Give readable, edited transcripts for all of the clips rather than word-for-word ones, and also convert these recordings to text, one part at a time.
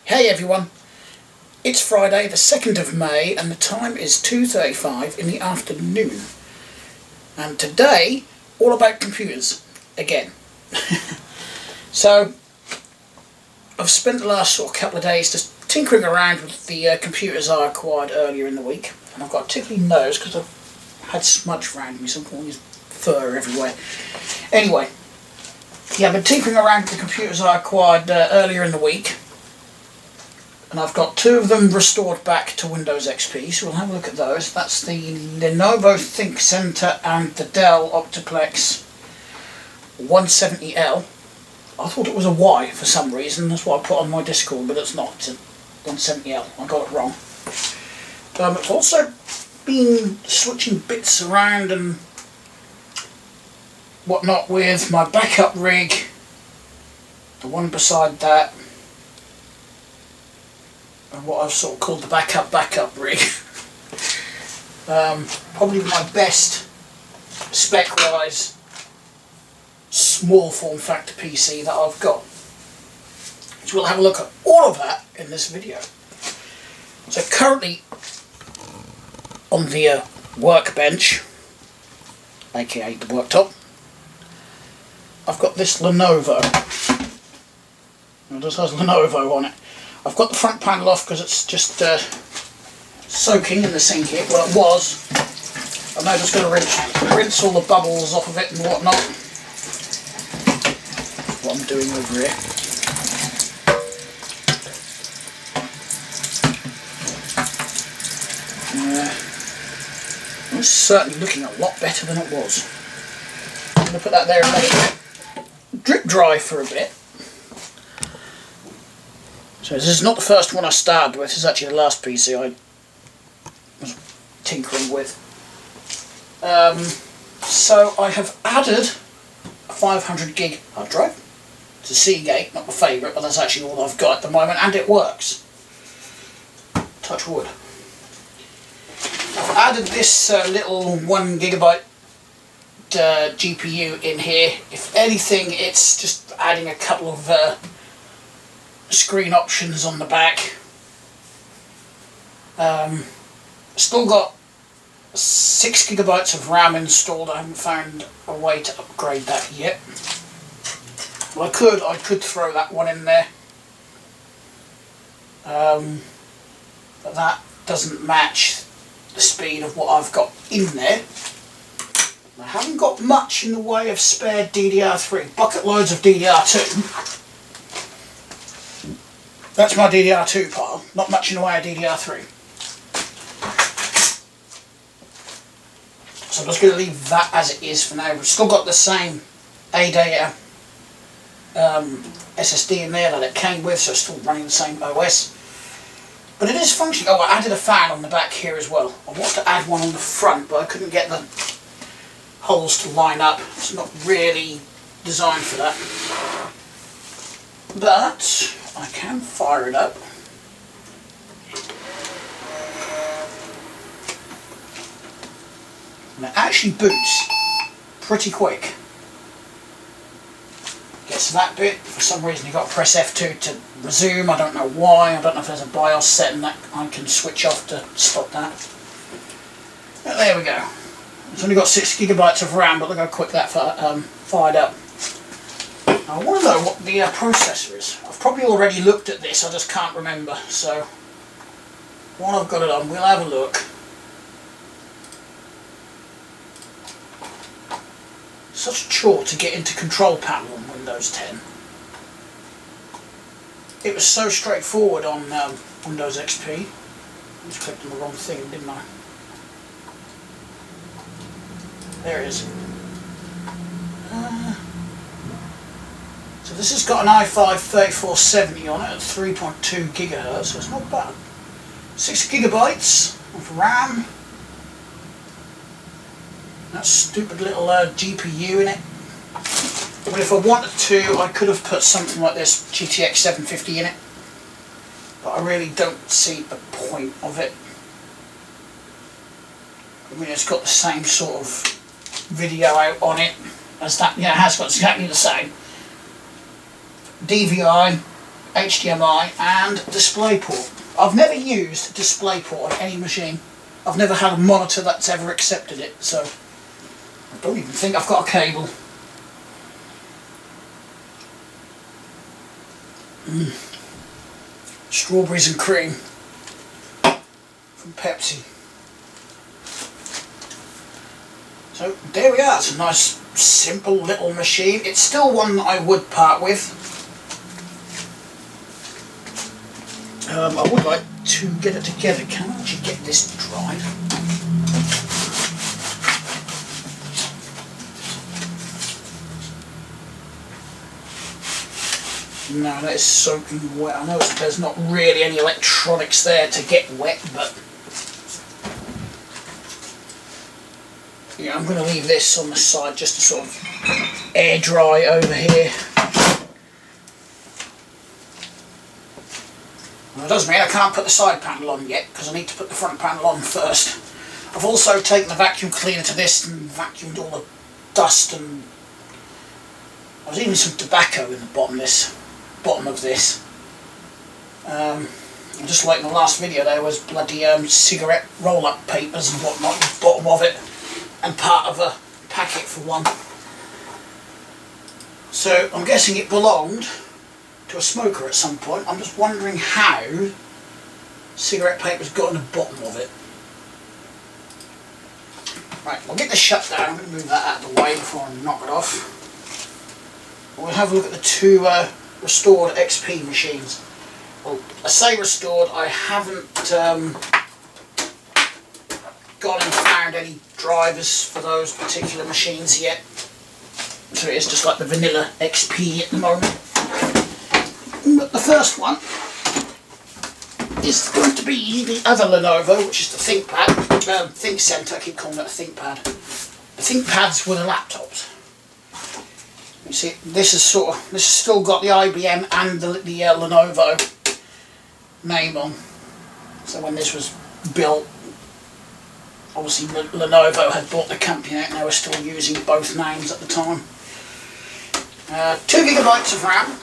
Hey everyone, it's Friday the 2nd of May and the time is 2:35 in the afternoon. And today, all about computers, again. So, I've spent the last sort of couple of days just tinkering around with the computers I acquired earlier in the week. And I've got a tickly nose because I've had smudge around me, so I've got all this fur everywhere. Anyway, yeah, I've been tinkering around with the computers I acquired earlier in the week. And I've got two of them restored back to Windows XP, so we'll have a look at those. That's the Lenovo ThinkCentre and the Dell Optiplex 170L. I thought it was a Y for some reason, that's what I put on my Discord, but it's not. It's a 170L, I got it wrong. I've also been switching bits around and whatnot with my backup rig, the one beside that, and what I've sort of called the backup rig. Probably my best spec-wise small form factor PC that I've got. So we'll have a look at all of that in this video. So currently on the workbench, aka the worktop, I've got this Lenovo. It just has Lenovo on it. I've got the front panel off because it's just soaking in the sink here. Well, it was. I'm now just going to rinse all the bubbles off of it and whatnot. That's what I'm doing over here. It's certainly looking a lot better than it was. I'm going to put that there and let it drip dry for a bit. So this is not the first one I started with, this is actually the last PC I was tinkering with. So I have added a 500 gig hard drive. It's a Seagate, not my favourite, but that's actually all I've got at the moment, and it works. Touch wood. I've added this little 1 gigabyte GPU in here. If anything, it's just adding a couple of screen options on the back. Still got 6 gigabytes of RAM installed. I haven't found a way to upgrade that yet. Well, I could throw that one in there, but that doesn't match the speed of what I've got in there. I haven't got much in the way of spare DDR3, bucket loads of DDR2. That's my DDR2 pile, not much in the way of DDR3. So I'm just going to leave that as it is for now. We've still got the same ADATA SSD in there that it came with, so it's still running the same OS. But it is functioning. Oh, I added a fan on the back here as well. I wanted to add one on the front, but I couldn't get the holes to line up. It's not really designed for that. But I can fire it up. And it actually boots pretty quick. Gets to that bit, for some reason you've got to press F2 to resume, I don't know why, I don't know if there's a BIOS setting that I can switch off to stop that. But there we go. It's only got 6 gigabytes of RAM, but look how quick that fired up. I want to know what the processor is. I've probably already looked at this, I just can't remember. So, while I've got it on, we'll have a look. Such a chore to get into control panel on Windows 10. It was so straightforward on Windows XP. I just clicked on the wrong thing, didn't I? There it is. So this has got an i5 3470 on it at 3.2 gigahertz, so it's not bad. 6 gigabytes of RAM. That stupid little GPU in it. But if I wanted to, I could have put something like this GTX 750 in it. But I really don't see the point of it. I mean, it's got the same sort of video out on it as that. Yeah, it has got exactly the same. DVI, HDMI and DisplayPort. I've never used DisplayPort on any machine. I've never had a monitor that's ever accepted it, so I don't even think I've got a cable. Strawberries and cream from Pepsi. So there we are. It's a nice simple little machine. It's still one that I would part with. I would like to get it together. Can I actually get this drive? No, that is soaking wet. I know there's not really any electronics there to get wet, but yeah, I'm going to leave this on the side just to sort of air dry over here. Well, it does mean I can't put the side panel on yet because I need to put the front panel on first. I've also taken the vacuum cleaner to this and vacuumed all the dust, and there's even some tobacco in the bottom of this. Just like in the last video, there was bloody cigarette roll-up papers and whatnot at the bottom of it, and part of a packet for one. So I'm guessing it belonged to a smoker at some point. I'm just wondering how cigarette papers got in the bottom of it. Right, I'll get this shut down. I'm going to move that out of the way before I knock it off. We'll have a look at the two restored XP machines. Well, I say restored, I haven't gone and found any drivers for those particular machines yet. So it's just like the vanilla XP at the moment. But the first one is going to be the other Lenovo, which is the ThinkPad, ThinkCenter. I keep calling it a ThinkPad. The ThinkPads were the laptops. You see, this has still got the IBM and the Lenovo name on. So when this was built, obviously Lenovo had bought the company out and they were still using both names at the time. 2 GB of RAM.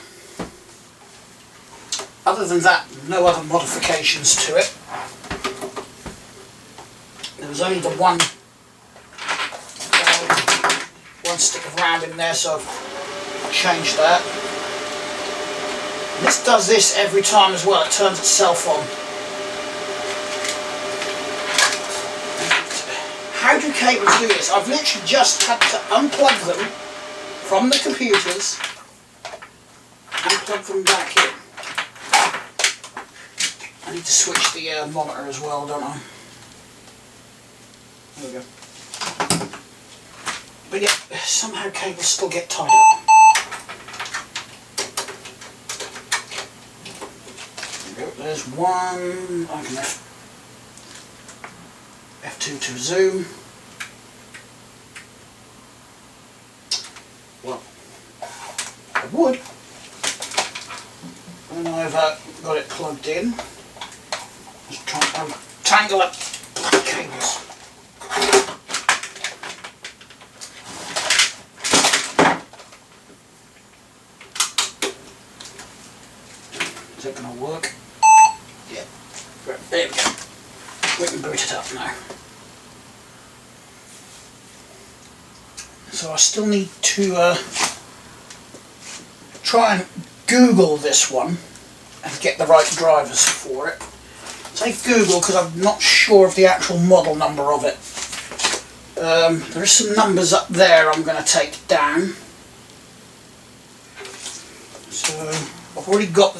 Other than that, no other modifications to it. There was only the one stick of RAM in there, so I've changed that. And this does this every time as well. It turns itself on. How do cables do this? I've literally just had to unplug them from the computers and plug them back in. I need to switch the monitor as well, don't I? There we go. But yeah, somehow cables still get tied up. There we go. There's one. I can F2 to zoom. Well, I would when I've got it plugged in. Just try and tangle up the cables. Is it going to work? Yeah. Right, there we go. We can boot it up now. So I still need to try and Google this one and get the right drivers for it. I say Google because I'm not sure of the actual model number of it. There are some numbers up there I'm going to take down. So I've already got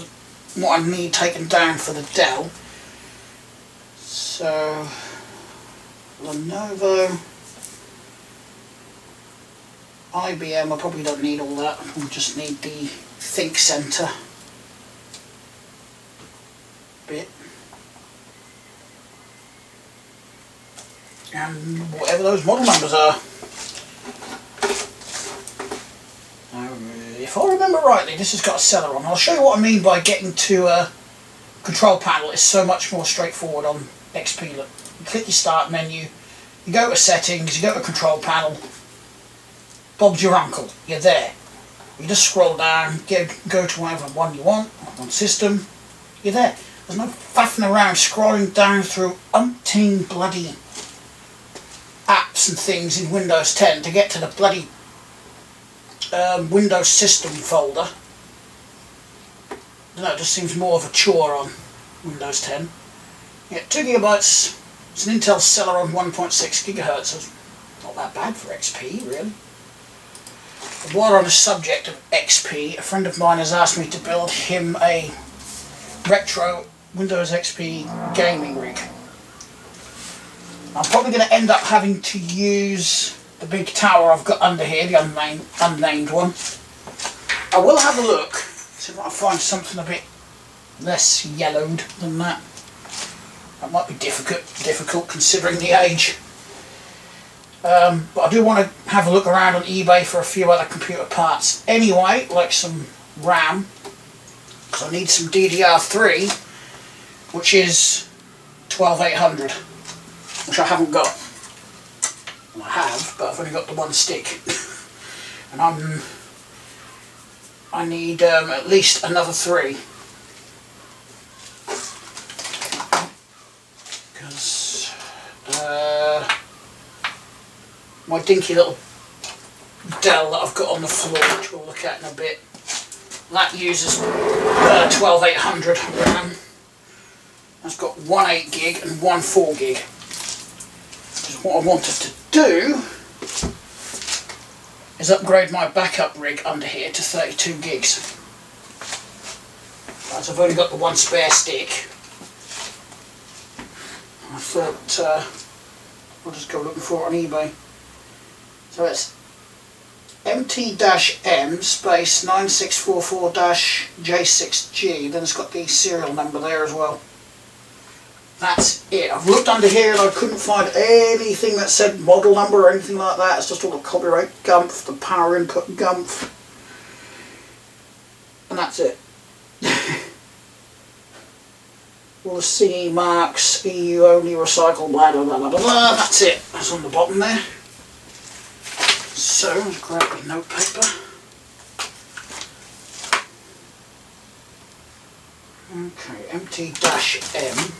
what I need taken down for the Dell. So Lenovo, IBM, I probably don't need all that. I just need the ThinkCenter bit. And whatever those model numbers are. Now, if I remember rightly, this has got a seller on. I'll show you what I mean by getting to a control panel. It's so much more straightforward on XP. Look, you click your start menu, you go to settings, you go to control panel. Bob's your uncle, you're there. You just scroll down, go to whatever one you want, on system, you're there. There's no faffing around scrolling down through umpteen bloody apps and things in Windows 10 to get to the bloody Windows system folder. I don't know, it just seems more of a chore on Windows 10. Yeah, 2 gigabytes. It's an Intel Celeron on 1.6 gigahertz. So it's not that bad for XP, really. And while we're on the subject of XP, a friend of mine has asked me to build him a retro Windows XP gaming rig. I'm probably going to end up having to use the big tower I've got under here, the unnamed one. I will have a look, see if I can find something a bit less yellowed than that. That might be difficult considering the age. But I do want to have a look around on eBay for a few other computer parts anyway, like some RAM, because I need some DDR3, which is 12800, which I haven't got. Well, I have, but I've only got the one stick. And I need at least another 3. Because my dinky little Dell that I've got on the floor, which we'll look at in a bit, that uses 12800 RAM. That's got one 8 gig and one 4 gig. Because what I wanted to do is upgrade my backup rig under here to 32 gigs. As I've only got the one spare stick, I thought I'll just go looking for it on eBay. So it's MT-M space 9644-J6G, then it's got the serial number there as well. That's it. I've looked under here and I couldn't find anything that said model number or anything like that. It's just all the copyright gumph, the power input gumph, and that's it. All the CE marks, EU only, recycle, blah blah blah blah blah. That's it. That's on the bottom there. So, I'll grab the notepaper. Okay, MT-M.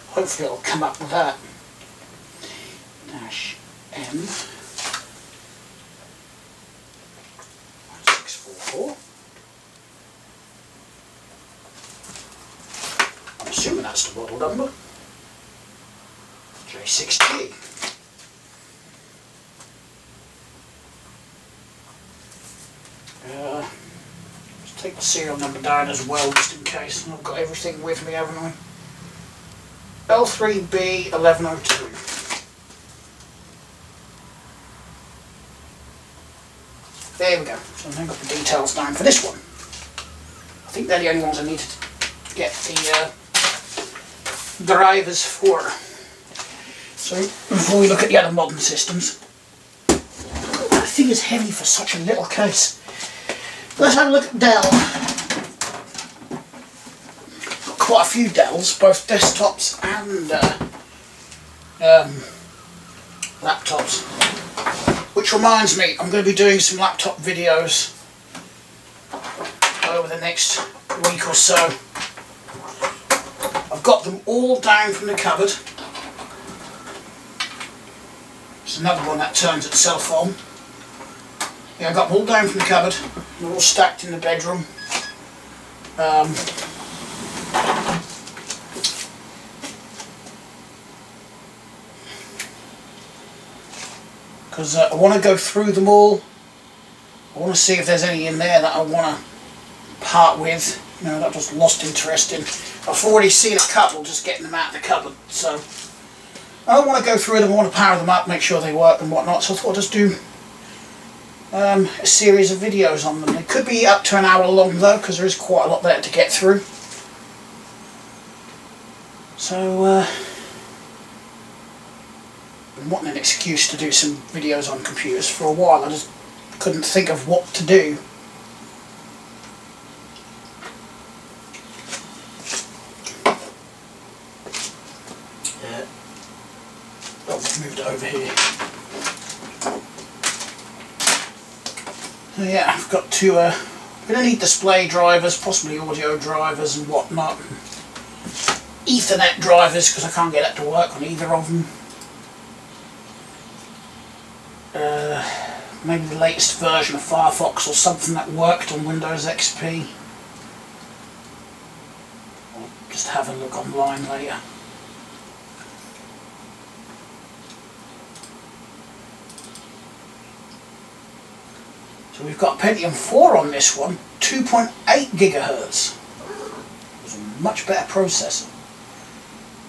Hopefully it'll come up with that. -M 1644. I'm assuming that's the model number. J6G. Let's take the serial number down as well, just in case. I've got everything with me, haven't I? L3B 1102. There we go. So I've now got the details down for this one. I think they're the only ones I need to get the drivers for. So before we look at the other modern systems, that thing is heavy for such a little case. Let's have a look at Dell. Quite a few Dells, both desktops and laptops. Which reminds me, I'm going to be doing some laptop videos over the next week or so. I've got them all down from the cupboard. There's another one that turns itself on. Yeah, I got them all down from the cupboard. They're all stacked in the bedroom. Because I want to go through them all. I want to see if there's any in there that I want to part with. You know, that just lost interest in. I've already seen a couple just getting them out of the cupboard, so I don't want to go through them. I want to power them up, make sure they work and whatnot. So I thought I'd just do a series of videos on them. They could be up to an hour long though, because there is quite a lot there to get through. So been wanting an excuse to do some videos on computers for a while. I just couldn't think of what to do. I've moved it over here. So yeah, I've got to, I'm going to need display drivers, possibly audio drivers and whatnot. Ethernet drivers, because I can't get that to work on either of them. Maybe the latest version of Firefox or something that worked on Windows XP. I'll just have a look online later. So we've got Pentium 4 on this one, 2.8 gigahertz. It's a much better processor.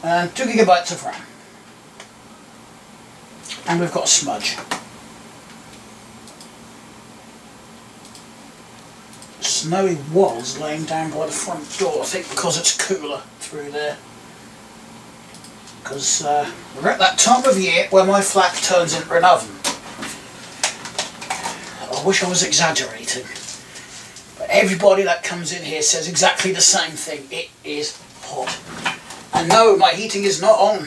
And 2 gigabytes of RAM. And we've got a smudge. Snowy was laying down by the front door, I think because it's cooler through there. Because we're at that time of year where my flat turns into an oven. I wish I was exaggerating, but everybody that comes in here says exactly the same thing. It is hot. And no, my heating is not on.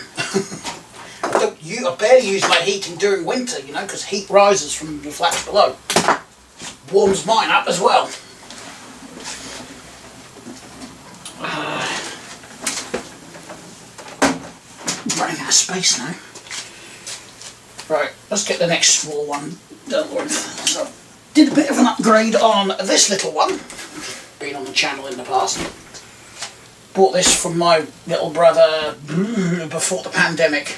I barely use my heating during winter, you know, because heat rises from the flats below. Warms mine up as well. Running out of space now. Right, let's get the next small one dealt with. So, did a bit of an upgrade on this little one. Been on the channel in the past. Bought this from my little brother before the pandemic.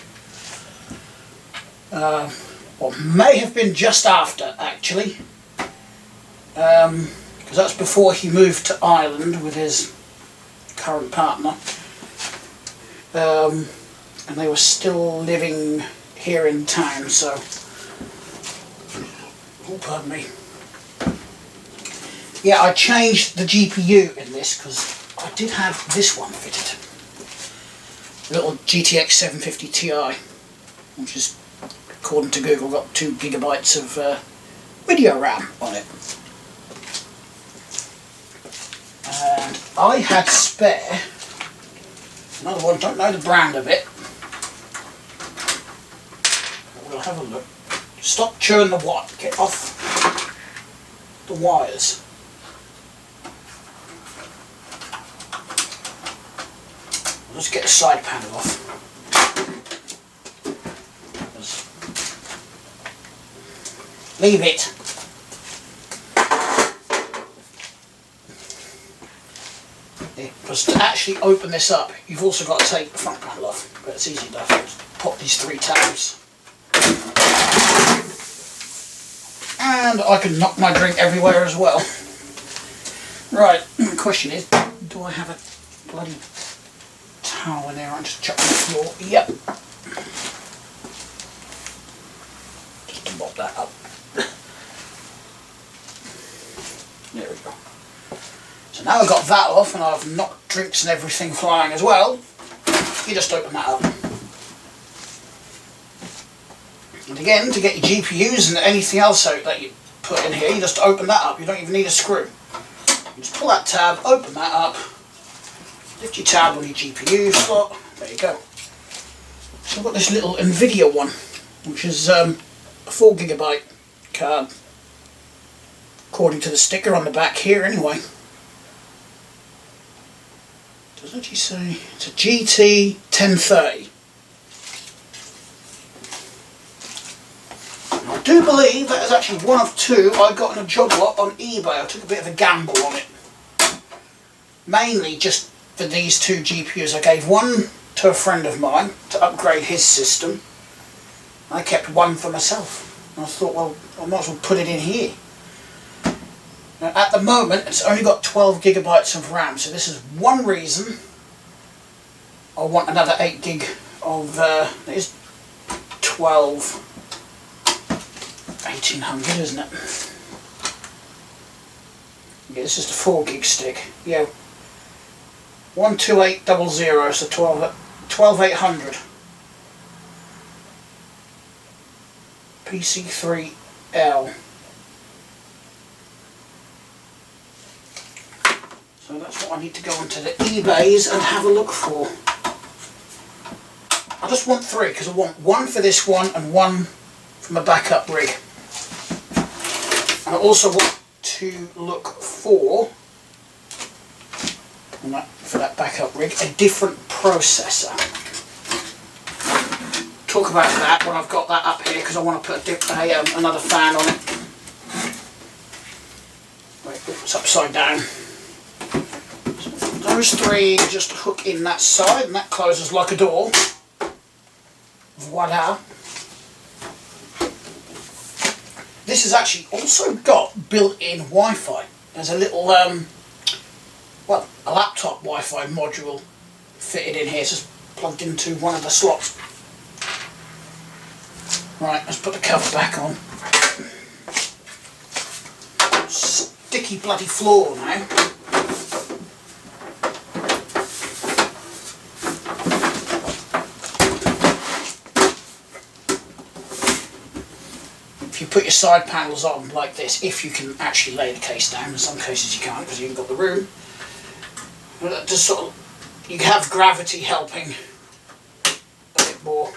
Or may have been just after, actually. Because that's before he moved to Ireland with his current partner. And they were still living here in town, so... Oh, pardon me. Yeah, I changed the GPU in this because I did have this one fitted. A little GTX 750 Ti, which is, according to Google, got 2 gigabytes of video RAM on it. And I had spare another one, don't know the brand of it. We'll have a look. Stop chewing the wire, get off the wires. Let's get the side panel off. Leave it. Because to actually open this up, you've also got to take the front panel off, but it's easy enough. Just pop these 3 tabs. And I can knock my drink everywhere as well. Right, the question is, do I have a bloody towel in there? I just chuck on the floor. Yep. Just to mop that up. There we go. So now I've got that off and I've knocked drinks and everything flying as well, you just open that up. And again, to get your GPUs and anything else out that you put in here, you just open that up. You don't even need a screw. You just pull that tab, open that up, lift your tab on your GPU slot, there you go. So I've got this little NVIDIA one, which is a 4 gigabyte card, according to the sticker on the back here anyway. Does it actually say? It's a GT 1030. I do believe that is actually one of 2 I got in a job lot on eBay. I took a bit of a gamble on it. Mainly just for these 2 GPUs. I gave one to a friend of mine to upgrade his system. I kept one for myself. And I thought, well, I might as well put it in here. Now, at the moment, it's only got 12 gigabytes of RAM, so this is one reason I want another 8 gig of, it is 12, 1800, isn't it? Yeah, this is the 4 gig stick. Yeah, 12800, so 12800. PC3L. So that's what I need to go onto the eBays and have a look for. I just want 3 because I want one for this one and one for my backup rig. I also want to look for that backup rig, a different processor. Talk about that when I've got that up here, because I want to put another fan on it. Wait, it's upside down. So those three just hook in that side, and that closes like a door. Voila. This has actually also got built-in Wi-Fi. There's a little, well, a laptop Wi-Fi module fitted in here. It's just plugged into one of the slots. Right, let's put the cover back on. Sticky bloody floor now. If you put your side panels on like this, if you can actually lay the case down, in some cases you can't because you haven't got the room. But just sort of, you have gravity helping a bit more.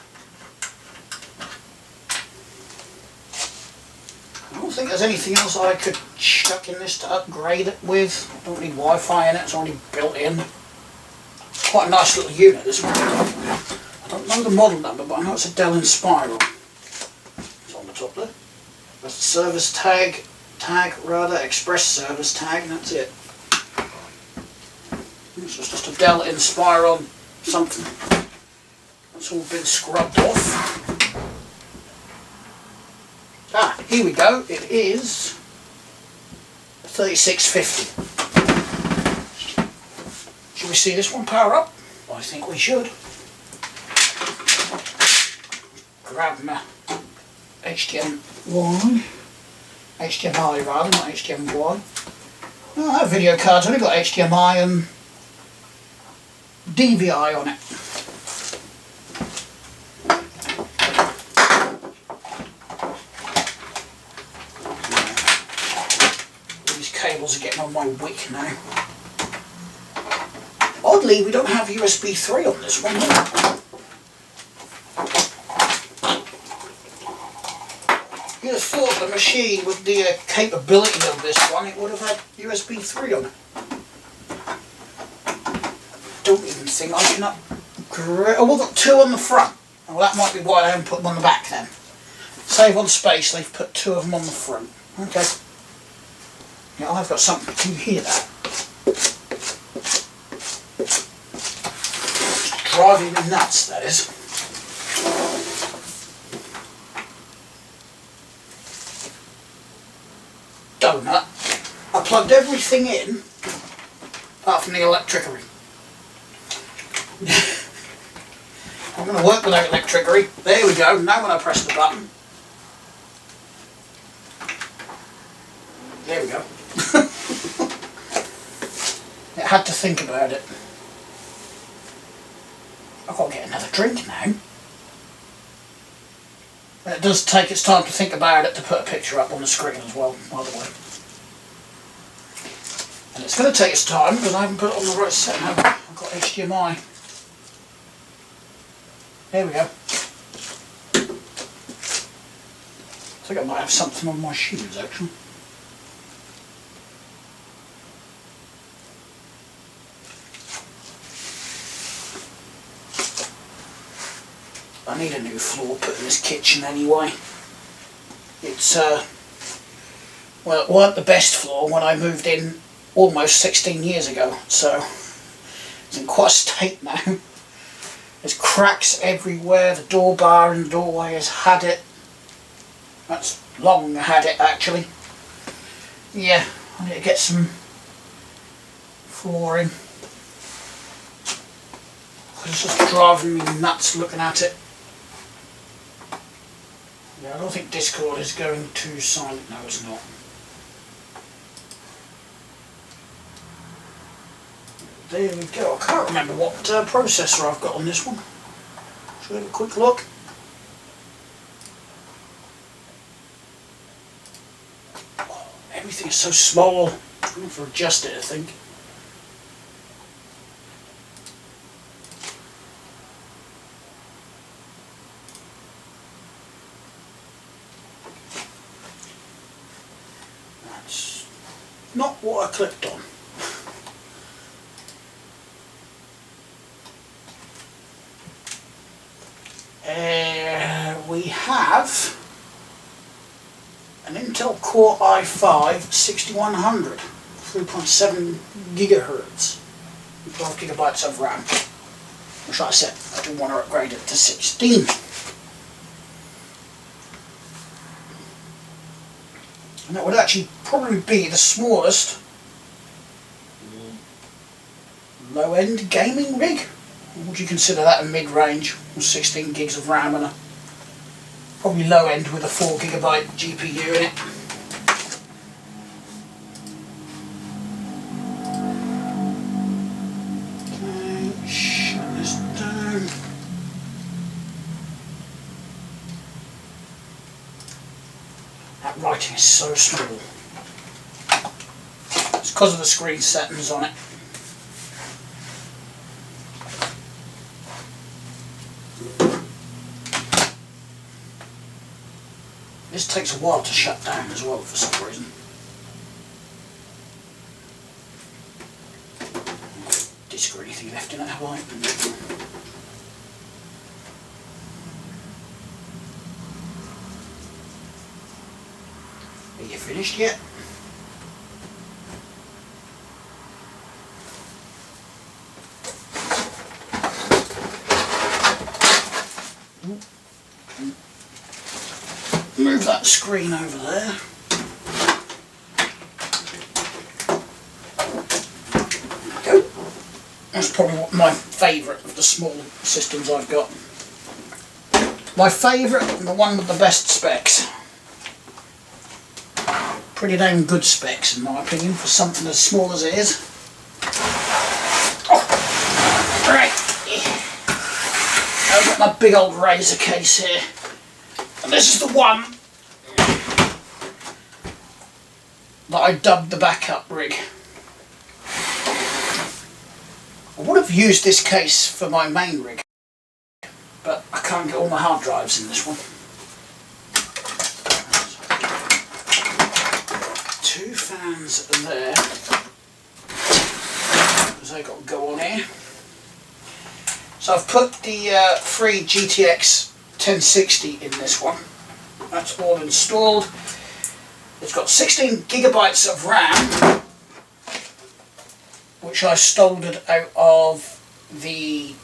I don't think there's anything else I could chuck in this to upgrade it with. I don't need Wi-Fi in it, it's already built in. Quite a nice little unit, this one. I don't know the model number, but I know it's a Dell Inspiral. It's on the top there. That's the service tag, express service tag, and that's it. This is just a Dell Inspiron something. That's all been scrubbed off. Ah, here we go. It is 3650. Should we see this one power up? I think we should. Grab my HDMI rather, not HDMI. Oh, that video card's only got HDMI and DVI on it. These cables are getting on my wick now. Oddly, we don't have USB 3 on this one. You'd have thought the machine with the capability of this one, it would have had USB 3 on it. Don't even think I can upgrade. Oh, we've got 2 on the front. Well, that might be why I haven't put them on the back then. Save on space, they've put 2 of them on the front. Okay. Yeah, I've got something. Can you hear that? It's driving me nuts, that is. Donut. I plugged everything in apart from the electricery. I'm going to work without electricery. There we go. Now when I press the button. There we go. It had to think about it. I've got to get another drink now. It does take its time to think about it to put a picture up on the screen as well, by the way. And it's going to take its time because I haven't put it on the right set now. I've got HDMI. There we go. I think I might have something on my shoes actually. I need a new floor put in this kitchen anyway. It's well, it weren't the best floor when I moved in almost 16 years ago, so it's in quite a state now. There's cracks everywhere, the door bar in the doorway has had it. That's long had it actually. Yeah, I need to get some flooring. It's just driving me nuts looking at it. Yeah, I don't think Discord is going to silent. No, it's not. There we go. I can't remember what processor I've got on this one. Should we have a quick look? Oh, everything is so small. I'm going to adjust it, I think. not what I clicked on. We have an Intel Core i5 6100, 3.7 gigahertz, 12 gigabytes of RAM. Which, like I said, I do want to upgrade it to 16. And that would actually probably be the smallest low-end gaming rig. Would you consider that a mid-range with 16 gigs of RAM and a probably low-end with a 4 gigabyte GPU in it? Okay, shut this down. That writing is so small. It's because of the screen settings on it. This takes a while to shut down as well for some reason. Disk or anything left in it, have I? Are you finished yet? Move that screen over there. There we go. That's probably my favourite of the small systems I've got. My favourite and the one with the best specs. Pretty damn good specs in my opinion for something as small as it is. Oh, right. I've got my big old razor case here. And this is the one that I dubbed the backup rig. I would have used this case for my main rig, but I can't get all my hard drives in this one. Two fans there, because they got to go on here. So I've put the free GTX 1060 in this one. That's all installed. It's got 16 gigabytes of RAM, which I stole it out of the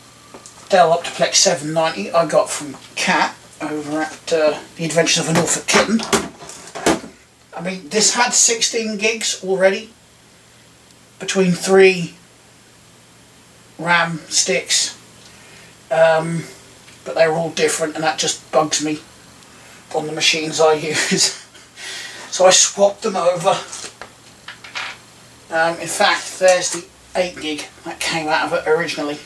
Dell Optiplex 790 I got from Cat over at The Adventures of a Norfolk Kitten. I mean, this had 16 gigs already between 3 RAM sticks. But they're all different and that just bugs me on the machines I use. So I swapped them over. In fact, there's the 8 gig that came out of it originally.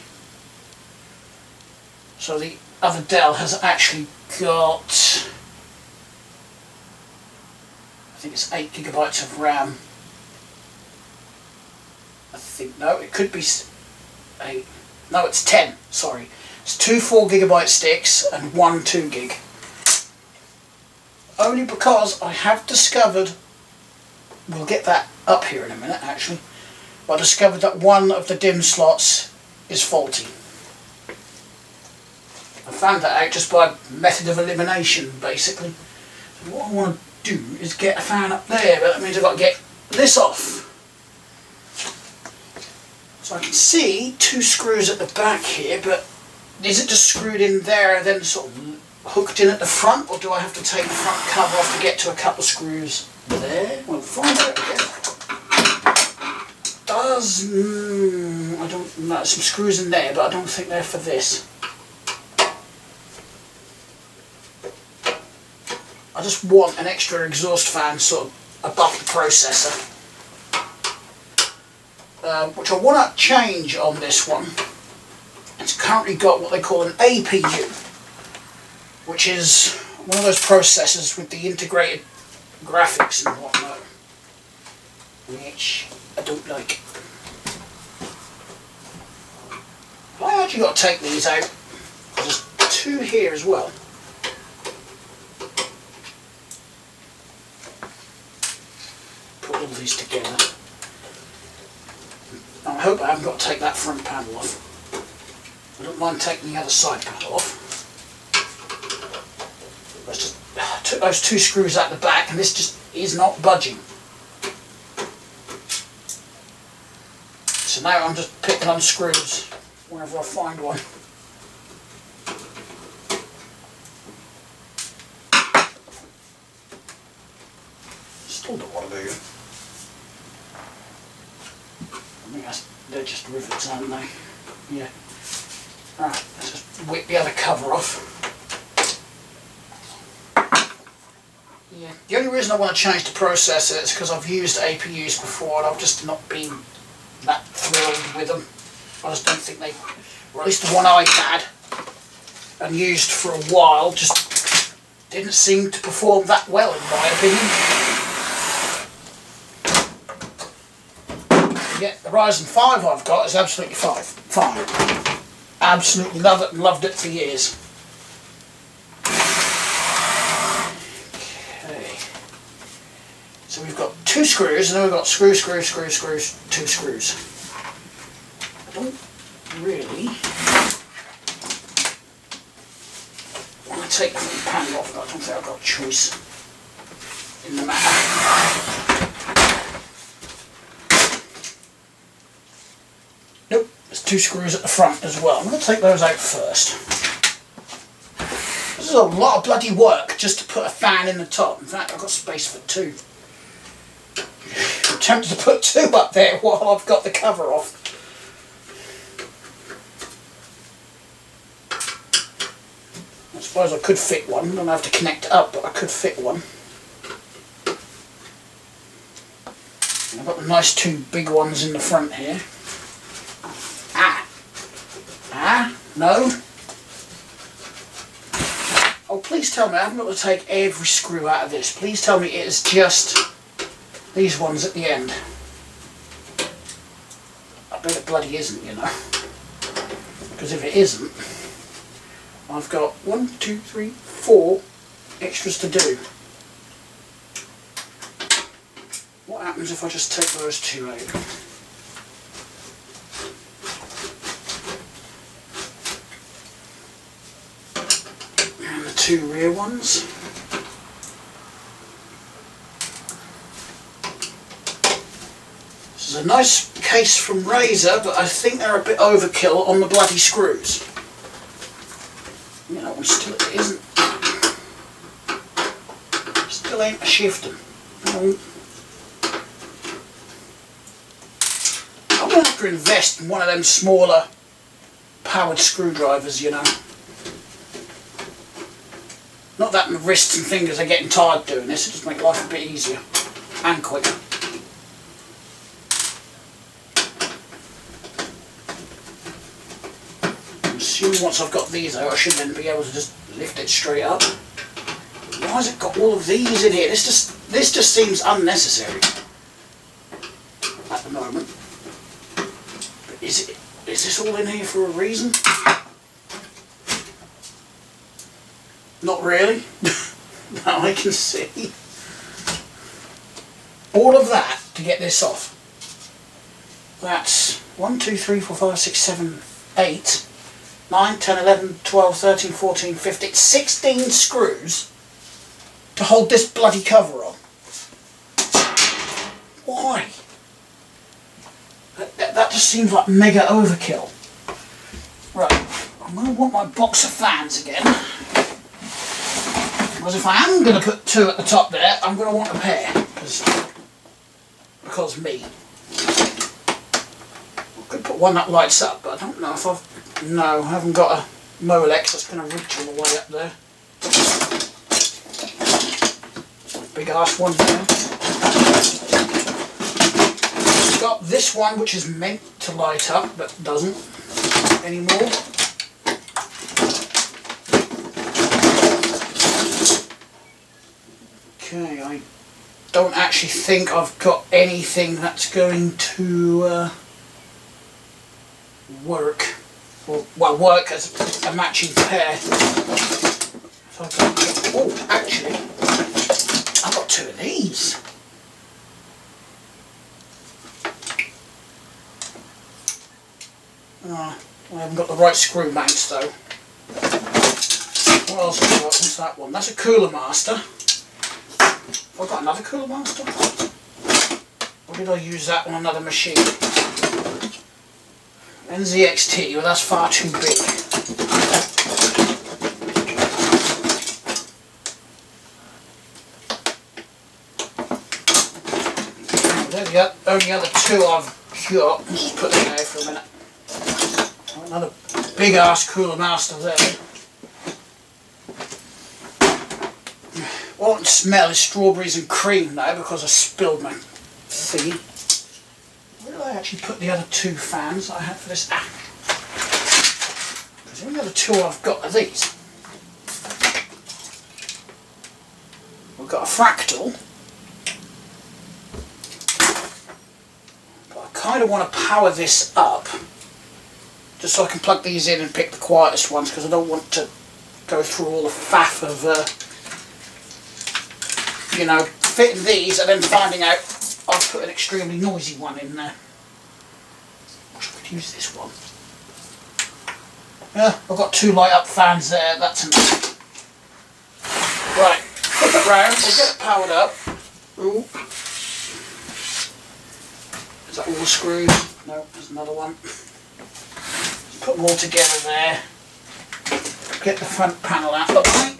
So the other Dell has actually got, I think it's 8 gigabytes of RAM. I think, no, it could be 8. No, it's 10, sorry. It's 2 4 gigabyte sticks and 1 2 gig. Only because I have discovered, we'll get that up here in a minute actually, but I discovered that one of the DIMM slots is faulty. I found that out just by method of elimination basically. So what I want to do is get a fan up there, but that means I've got to get this off. So I can see 2 screws at the back here, but is it just screwed in there and then sort of hooked in at the front, or do I have to take the front cover off to get to a couple of screws there? We'll find out again. I don't know, some screws in there, but I don't think they're for this. I just want an extra exhaust fan sort of above the processor, which I want to change on this one. It's currently got what they call an APU, which is one of those processors with the integrated graphics and whatnot, which I don't like. I actually got to take these out. There's 2 here as well. Put pull these together. Now, I hope I haven't got to take that front panel off. I don't mind taking the other side panel off. Let's just took those 2 screws out the back, and this just is not budging. So now I'm just picking on screws whenever I find one. Still don't want to move. I think they're just rivets, aren't they? Yeah. Alright, let's just whip the other cover off. Yeah. The only reason I want to change the processor is because I've used APUs before and I've just not been that thrilled with them. I just don't think they, or at least the one I had and used for a while, just didn't seem to perform that well in my opinion. Yeah, the Ryzen 5 I've got is absolutely fine. Absolutely love it and loved it for years. Okay. So we've got 2 screws, and then we've got screws, 2 screws. I don't really want to take the panel off, but I don't think I've got a choice in the matter. Nope, there's 2 screws at the front as well. I'm going to take those out first. This is a lot of bloody work just to put a fan in the top. In fact, I've got space for 2. I'm tempted to put 2 up there while I've got the cover off. I suppose I could fit one. I don't have to connect it up, but I could fit one. And I've got the nice 2 big ones in the front here. No. Oh, please tell me I haven't got to take every screw out of this. Please tell me it is just these ones at the end. I bet it bloody isn't, you know. Because if it isn't, I've got 1, 2, 3, 4 extras to do. What happens if I just take those 2 out? And the 2 rear ones. This is a nice case from Razer, but I think they're a bit overkill on the bloody screws. You know, still it isn't. Still ain't a shifting. No. I'm going to have to invest in one of them smaller powered screwdrivers, you know. Not that my wrists and fingers are getting tired doing this, it just makes life a bit easier and quicker. I'm assuming once I've got these out, I should then be able to just lift it straight up. Why has it got all of these in here? This just seems unnecessary at the moment. But is this all in here for a reason? Not really. Now I can see. All of that to get this off. That's 1, 2, 3, 4, 5, 6, 7, 8, 9, 10, 11, 12, 13, 14, 15, 16 screws to hold this bloody cover on. Why? That just seems like mega overkill. Right, I'm going to want my box of fans again. Because if I am going to put 2 at the top there, I'm going to want a pair. Because me. I could put one that lights up, but I don't know if I've... No, I haven't got a Molex that's going to reach all the way up there. Big ass one there. It's got this one which is meant to light up, but doesn't anymore. Okay, I don't actually think I've got anything that's going to work. Well, work as a matching pair. So oh, actually, I've got 2 of these. I haven't got the right screw mounts though. What else have I got? What's that one? That's a Cooler Master. Have I got another Cooler Master? Or did I use that on another machine? NZXT, well that's far too big. They're the only other two I've got. Let's just put them there for a minute. Another big ass Cooler Master there. All I can smell is strawberries and cream now because I spilled my thingy. Where did I actually put the other two fans I had for this? Because the only other two I've got are these. We've got a Fractal. But I kind of want to power this up just so I can plug these in and pick the quietest ones because I don't want to go through all the faff of you know, fitting these and then finding out I've put an extremely noisy one in there. I could use this one. Yeah, I've got two light up fans there, that's enough. Right, flip it round, we'll get it powered up. Ooh. Is that all the screws? No, there's another one. Put them all together there. Get the front panel out of the way.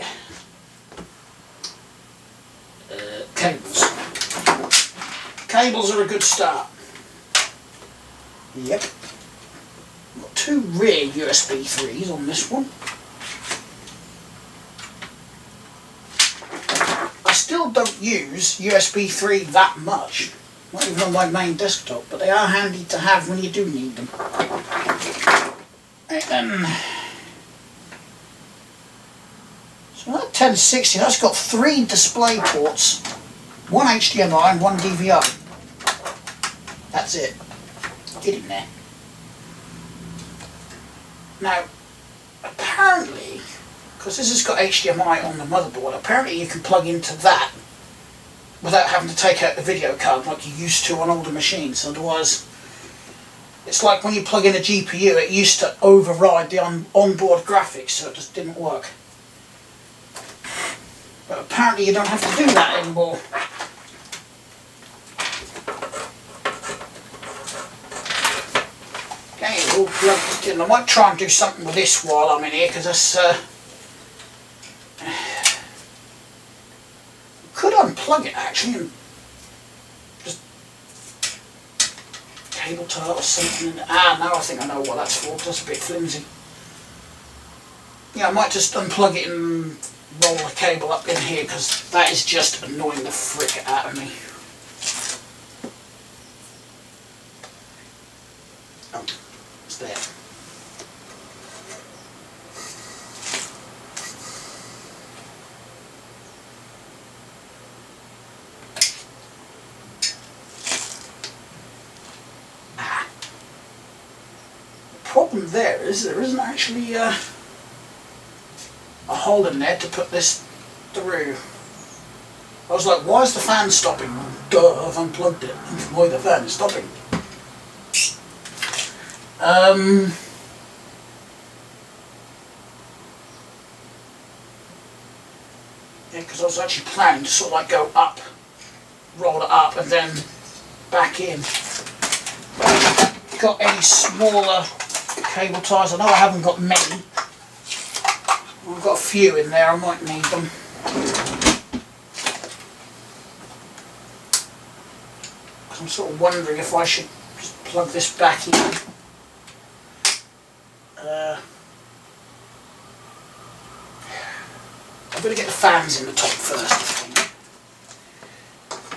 Cables. Cables are a good start. Yep. I've got two rear USB 3s on this one. I still don't use USB 3 that much. Not even on my main desktop, but they are handy to have when you do need them. So that 1060, that's got 3 display ports. One HDMI and one DVI. That's it. Get in there. Now, apparently, because this has got HDMI on the motherboard, apparently you can plug into that without having to take out the video card like you used to on older machines. Otherwise, it's like when you plug in a GPU, it used to override the onboard graphics, so it just didn't work. But apparently you don't have to do that anymore. Okay, we'll plug this in. I might try and do something with this while I'm in here, because that's could unplug it actually and just cable tie or something. Now I think I know what that's for, because that's a bit flimsy. Yeah, I might just unplug it and roll the cable up in here, because that is just annoying the frick out of me. Oh, it's there. The problem there isn't actually a hole in there to put this through. I was like, why is the fan stopping? Duh, I've unplugged it. Why the fan is stopping? Yeah, because I was actually planning to sort of like go up, roll it up, and then back in. Got any smaller cable ties? I know I haven't got many. I've got a few in there, I might need them. I'm sort of wondering if I should just plug this back in. I'm going to get the fans in the top first, I think.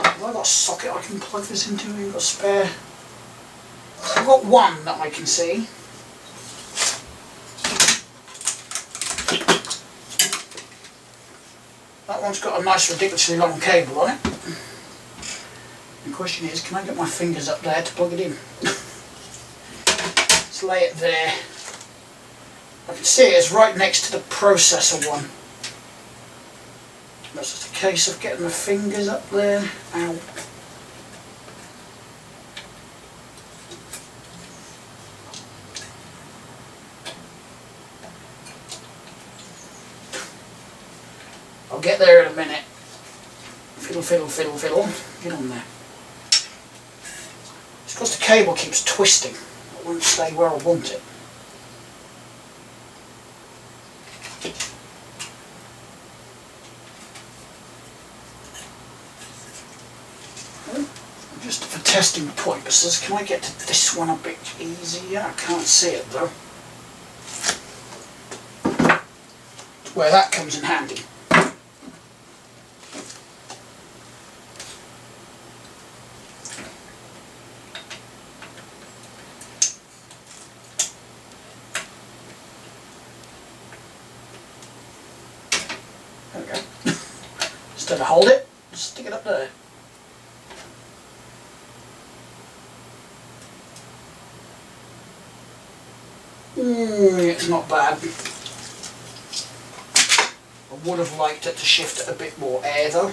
Have I got a socket I can plug this into? I've got a spare. I've got one that I can see. That one's got a nice ridiculously long cable on it. The question is, can I get my fingers up there to plug it in? Let's lay it there. I can see it's right next to the processor one. That's just a case of getting the fingers up there. Ow. I'll get there in a minute. Fiddle, fiddle, fiddle, fiddle. Get on there. It's because the cable keeps twisting. It won't stay where I want it. Just for testing purposes, can I get to this one a bit easier? I can't see it though. Where that comes in handy. There we go. Instead of hold it, stick it up there. It's not bad. I would have liked it to shift it a bit more air though.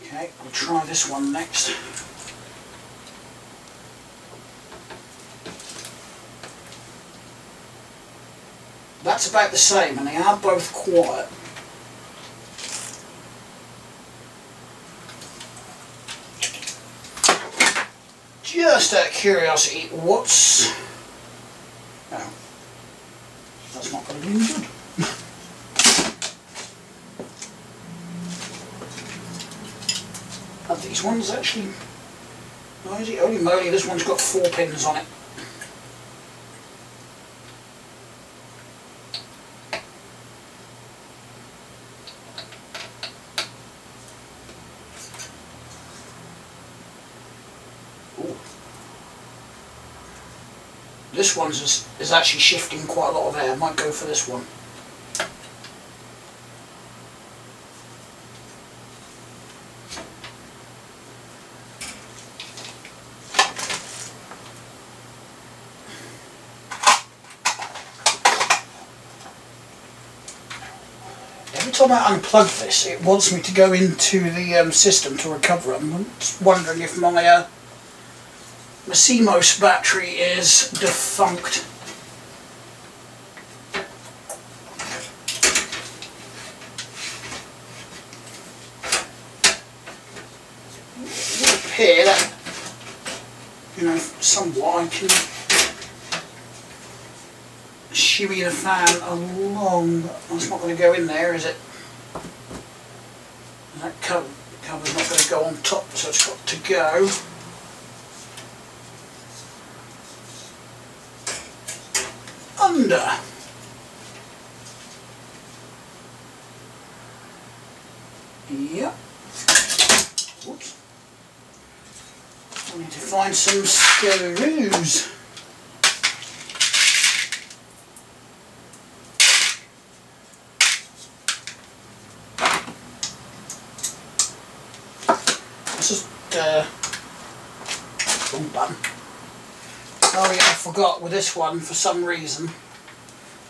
Okay, I'll try this one next. That's about the same, and they are both quiet. Just out of curiosity, what's... Oh, that's not going to be any good. Have these ones actually... noisy? Holy moly, this one's got 4 pins on it. This one is actually shifting quite a lot of air. I might go for this one. Every time I unplug this, it wants me to go into the system to recover it. I'm just wondering if my CMOS battery is defunct. It would appear that, you know, somewhat I can shimmy the fan along. That's not going to go in there, is it? That cover's not going to go on top, so it's got to go. Under. Yep. Whoops. I need to find some screws. This is wrong button. Oh yeah, I forgot with this one, for some reason,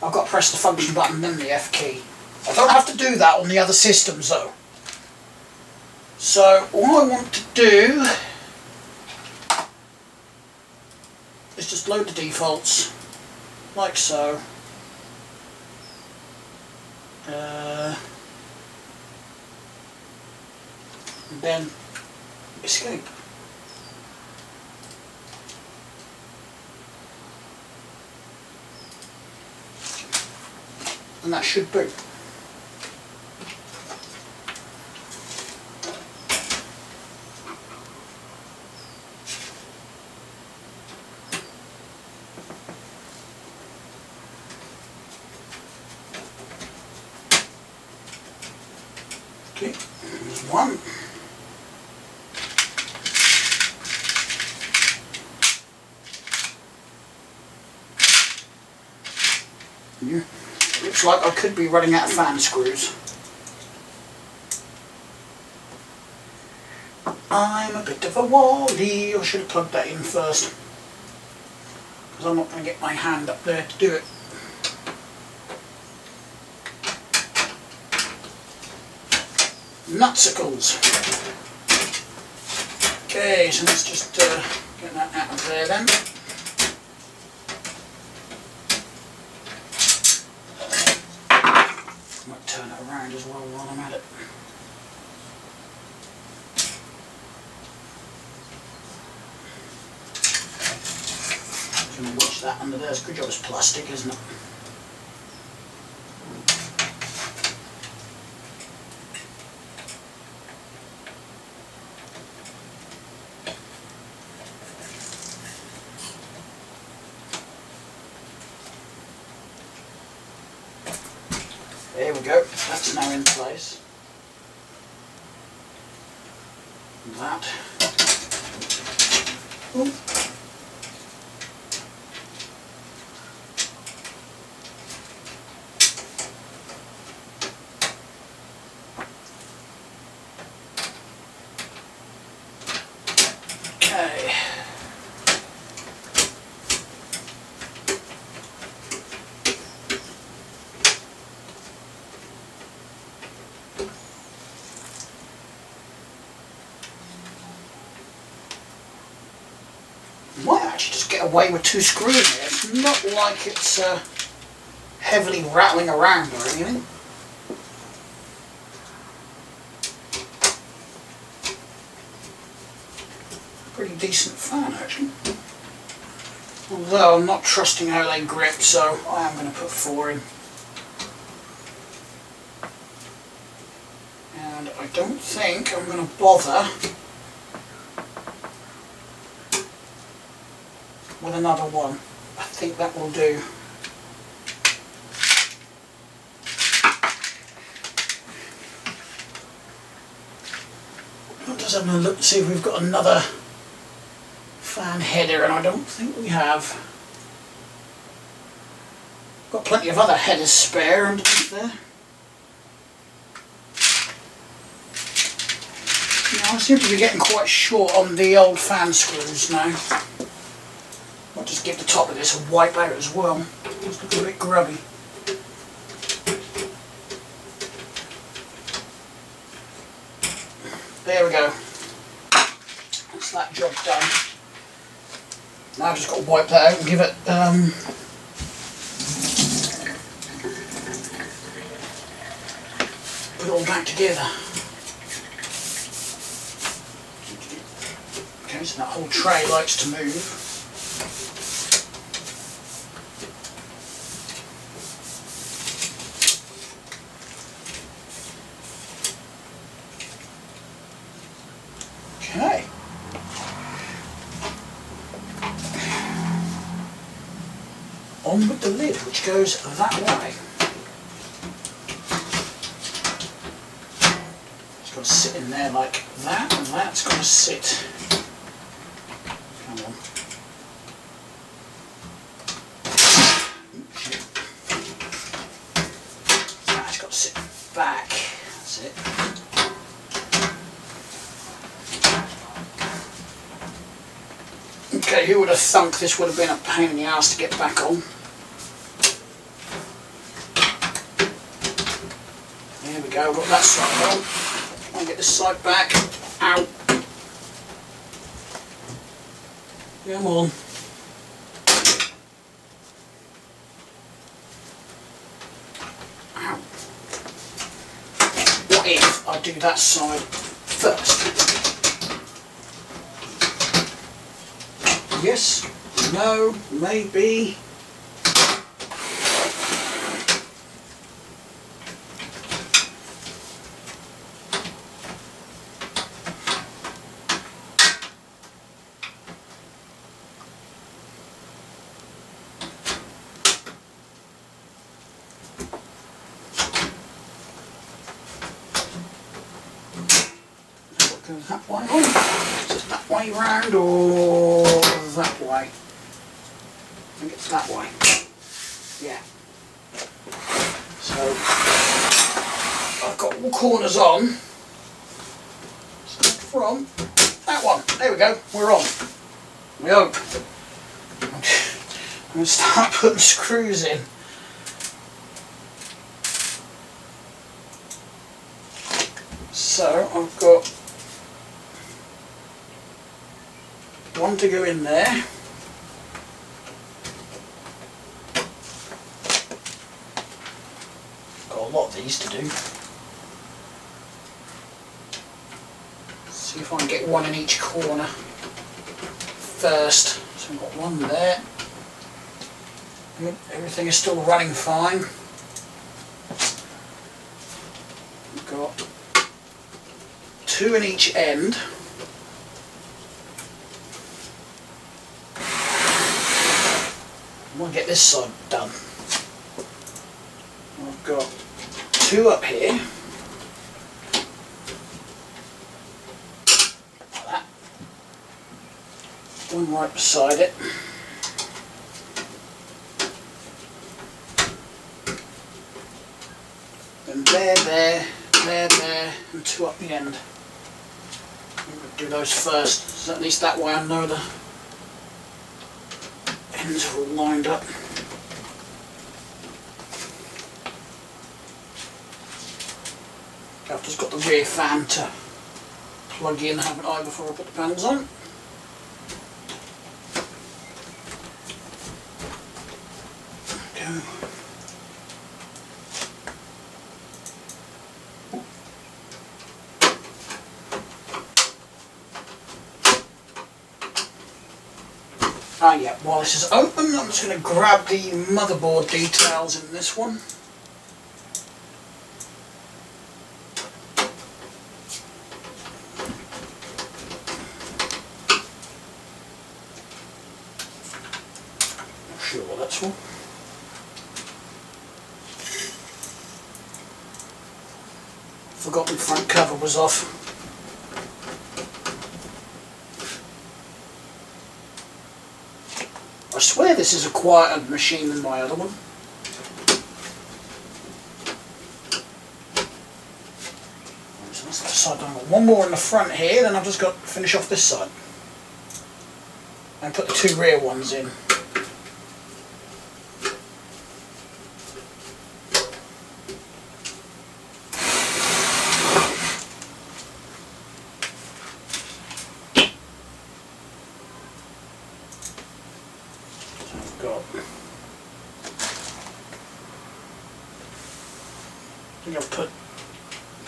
I've got to press the function button and then the F key. I don't have to do that on the other systems though. So all I want to do is just load the defaults, like so. And then escape. And that should boot. Okay, there's one. Yeah. Looks like I could be running out of fan screws. I'm a bit of a wally. I should have plugged that in first, because I'm not going to get my hand up there to do it. Nutsicles. Okay, so let's just get that out of there then. Might turn it around. around as well while I'm at it. I'm going to wedge that under there. It's a good job it's plastic, isn't it? There we go, that's now in place. That. Ooh. Okay. Might actually just get away with 2 screws here. It's not like it's heavily rattling around or anything. Pretty decent fan actually. Although I'm not trusting how they grip, so I am going to put 4 in. And I don't think I'm going to bother with another one. I think that will do. I'm just having a look to see if we've got another fan header, and I don't think we have. Got plenty of other headers spare underneath there. Now, I seem to be getting quite short on the old fan screws now. I'll just give the top of this a wipe out as well. It's looking a bit grubby. There we go. That's that job done. Now I've just got to wipe that out and give it put it all back together. Okay, so that whole tray likes to move. Okay. On with the lid, which goes that way. It's got to sit in there like that, and that's got to sit. Come on. That's got to sit back. That's it. Okay, who would have thunk this would have been a pain in the ass to get back on? There we go, got that side on. Try and get this side back. Ow. Come on. Ow. What if I do that side first? Yes, no, maybe. Go that way. Is it that way round or that way? I think it's that way. Yeah. So I've got all corners on. Start from that one. There we go. We're on. We hope. I'm going to start putting screws in. So I've got one to go in there. Got a lot of these to do. if I can get one in each corner first. So I've got one there. Everything is still running fine. We've got two in each end. We'll get this side done. I've got two up here. Like that. One right beside it. And there, and two up the end. I'm going to do those first, so at least that way I know the ends are all lined up. I've just got the rear fan to plug in, haven't I, before I put the panels on. There we go. Yeah, while this is open, I'm just going to grab the motherboard details in this one. Not sure what that's for. Forgot the front cover was off. I swear this is a quieter machine than my other one. So that's that side done. One more in the front here, then I've just got to finish off this side. And put the two rear ones in. I think I've put a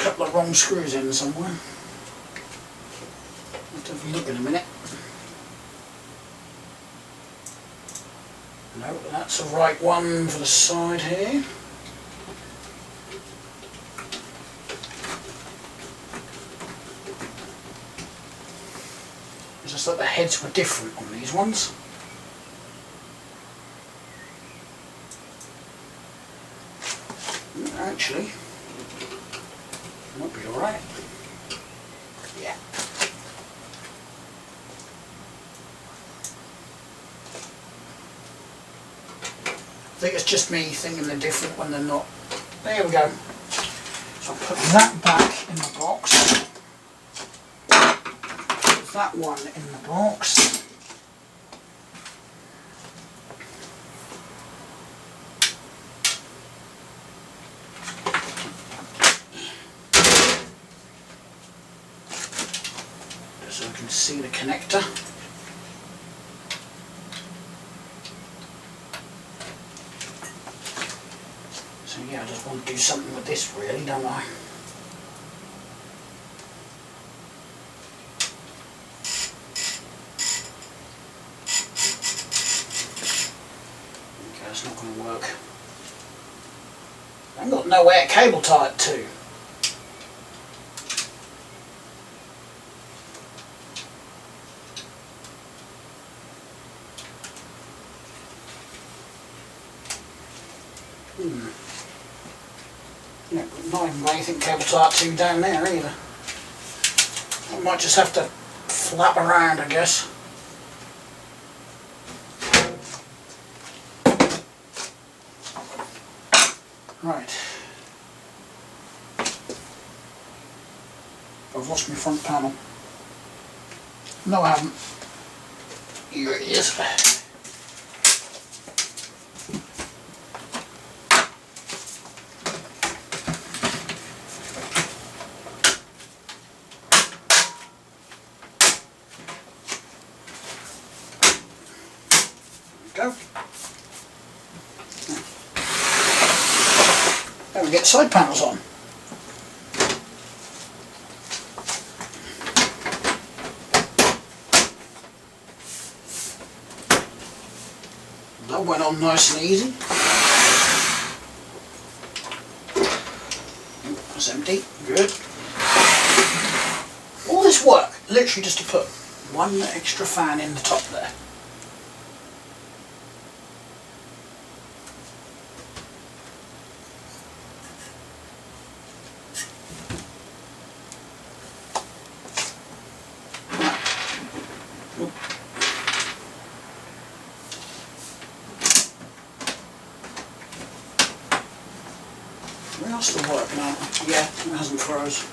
couple of wrong screws in somewhere. I'll have to have a look in a minute. No, that's the right one for the side here. It's just that the heads were different on these ones. Actually, might be alright. Yeah. I think it's just me thinking they're different when they're not. There we go. So I'll put that back in the box. Put that one in the box. So I can see the connector. So yeah, I just want to do something with this really, don't I? Okay, that's not going to work. I haven't got nowhere to cable tie it to. Yeah, not even got anything cable tie to down there either. I might just have to flap around, I guess. Right. I've lost my front panel. No, I haven't. Here it is. Go. Now we get side panels on. That went on nice and easy. That's empty. Good. All this work, literally just to put one extra fan in the top there. Where's the work now? Yeah, it hasn't froze.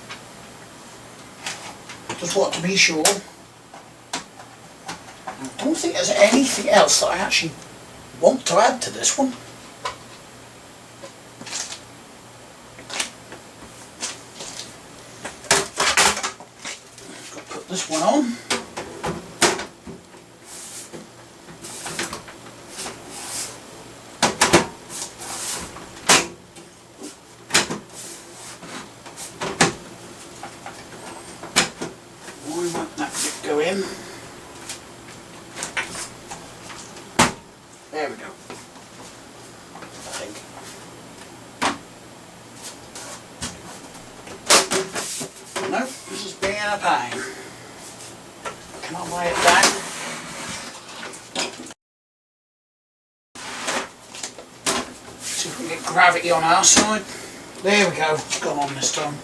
Just want to be sure. I don't think there's anything else that I actually want to add to this one. Got to put this one on. Go in. There we go. I think. No, this is being a pain. Can I lay it down? See if we can get gravity on our side. There we go. It's gone on this time.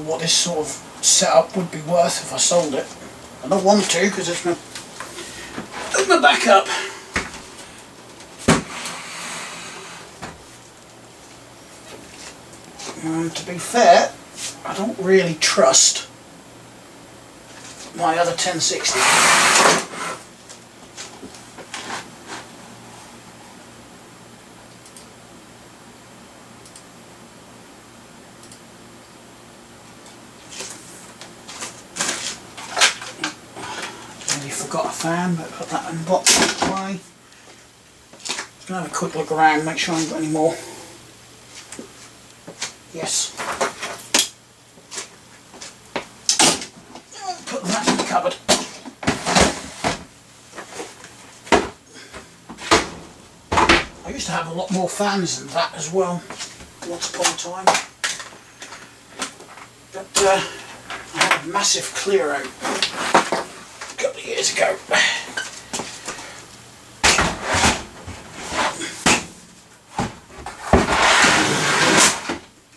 What this sort of setup would be worth if I sold it. I don't want to because it's my backup. To be fair, I don't really trust my other 1060. Got a fan, but put that in the box away. Just gonna have a quick look around, make sure I haven't got any more. Yes. Put that in the cupboard. I used to have a lot more fans than that as well, once upon a time. But I had a massive clear out a couple of years ago.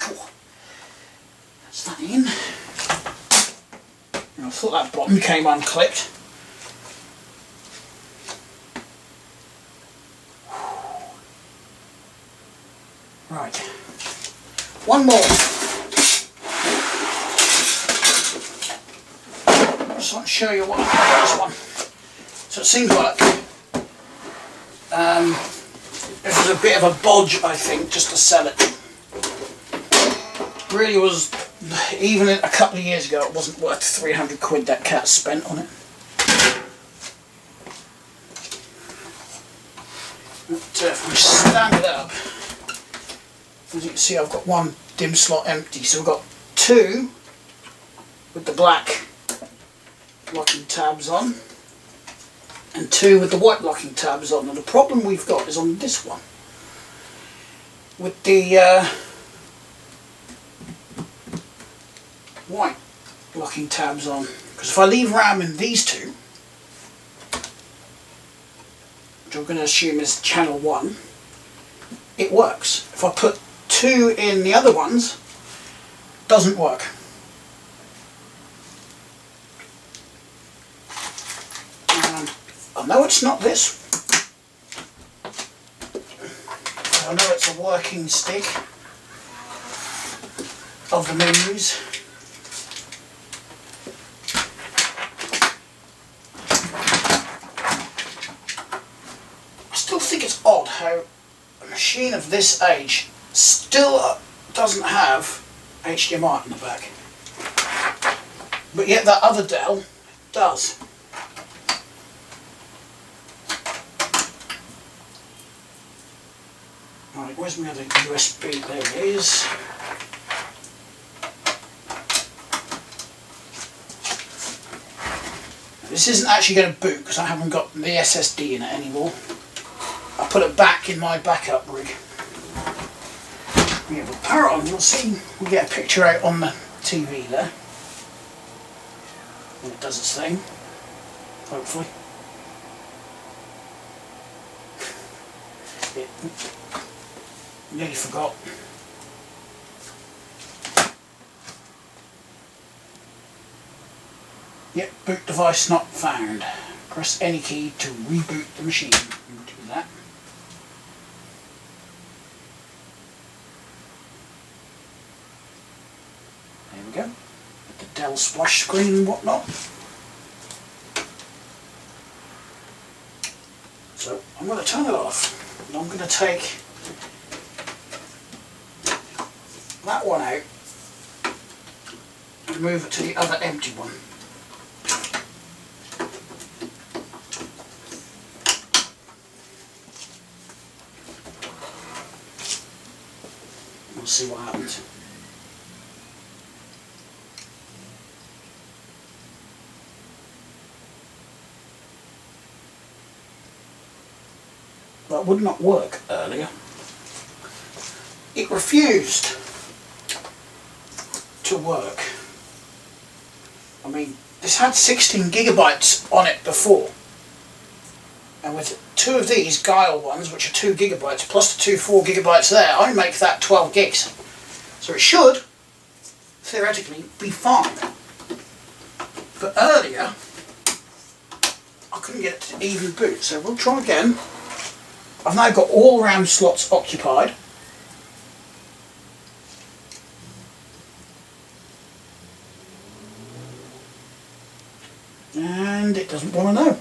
Cool. That's that in. I thought that bottom came unclipped. Right. One more. Just want to show you what I've done with this one. So it seems like this was a bit of a bodge, I think, just to sell it. Really was, even a couple of years ago, it wasn't worth 300 quid that cat spent on it. But if we stand it up, as you can see, I've got one dim slot empty, so we've got two with the black locking tabs on and two with the white locking tabs on. And the problem we've got is on this one with the white locking tabs on, because if I leave RAM in these two, which I'm going to assume is channel 1, it works. If I put 2 in the other ones, it doesn't work. And I know it's not this. I know it's a working stick of the menus. I still think it's odd how a machine of this age still doesn't have HDMI in the back, but yet that other Dell does. Right, where's my other USB? There it is. This isn't actually going to boot because I haven't got the SSD in it anymore. I put it back in my backup rig. We have a power on, you'll see we get a picture out on the TV there. And it does its thing, hopefully. Nearly forgot. Yep, boot device not found. Press any key to reboot the machine. We'll do that. There we go. With the Dell splash screen and whatnot. So I'm going to turn it off. And I'm going to take that one out and move it to the other empty one. We'll see what happens. That would not work earlier. It refused to work. I mean, this had 16 gigabytes on it before, and with two of these Guile ones, which are 2 gigabytes, plus the two 4 gigabytes there, I make that 12 gigs. So it should, theoretically, be fine. But earlier, I couldn't get it to even boot, so we'll try again. I've now got all RAM slots occupied. And it doesn't want to know.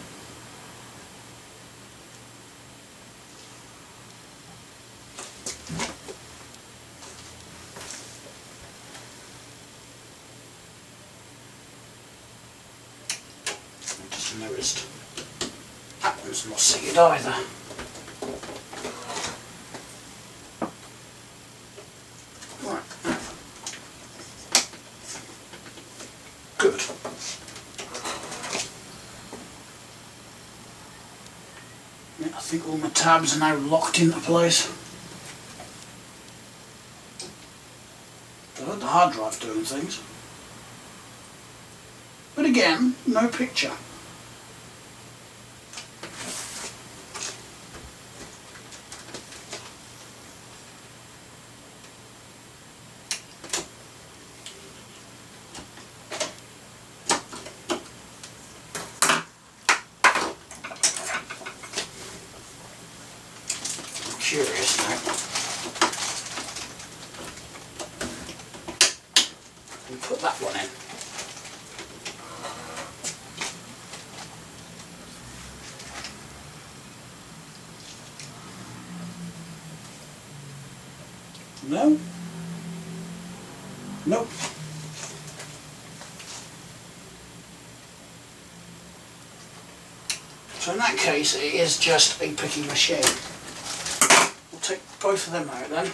I just noticed that one's not seated either. Right. Good. I think all my tabs are now locked into place. I heard the hard drive doing things. But again, no picture. Curious now. We put that one in. No? Nope. So in that case, it is just a picky machine. We'll take both of them out then.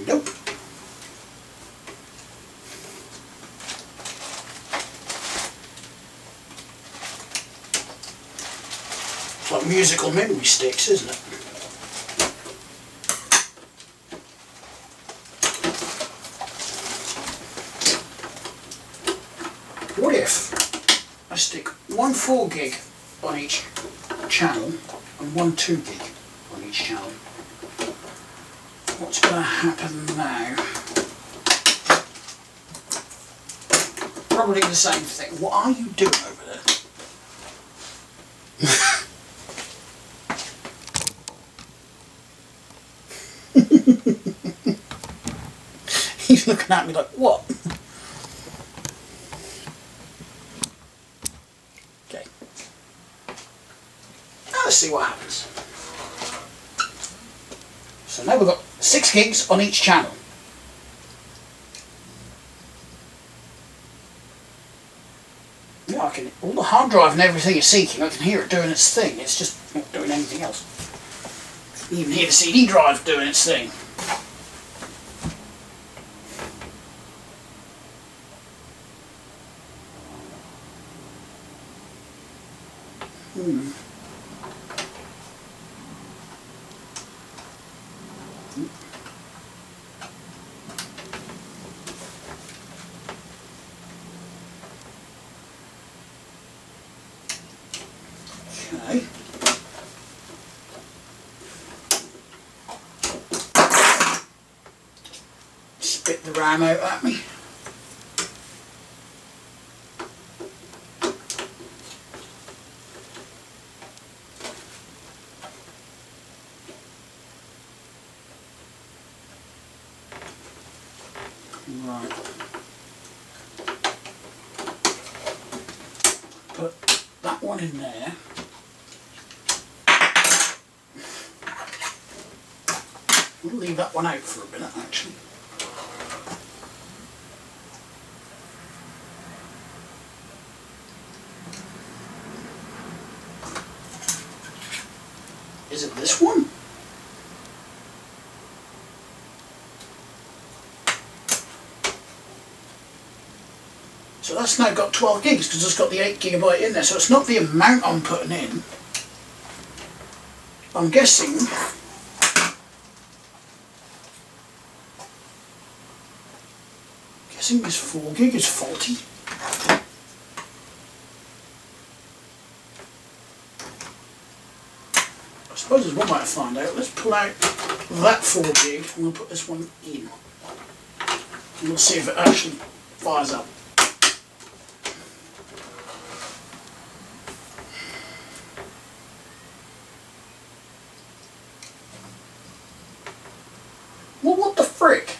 Nope. It's like musical memory sticks, isn't it? What if I stick one 4 gig on each channel and one 2 gig on each channel? What's going to happen now? Probably the same thing. What are you doing over there? He's looking at me like, what? Okay. Now let's see what happens. So now we've got 6 gigs on each channel. Yeah, I can, all the hard drive and everything is syncing. I can hear it doing its thing. It's just not doing anything else. You can even hear the CD drive doing its thing. Okay. Spit the RAM out at me. Right. Put that one in there. We'll leave that one out for a minute actually. Is it this one? So that's now got 12 gigs because it's got the 8GB in there. So it's not the amount I'm putting in. I'm guessing this 4 gig is faulty. I suppose there's one way to find out. Let's pull out that 4 gig and we'll put this one in. And we'll see if it actually fires up. Well, what the frick?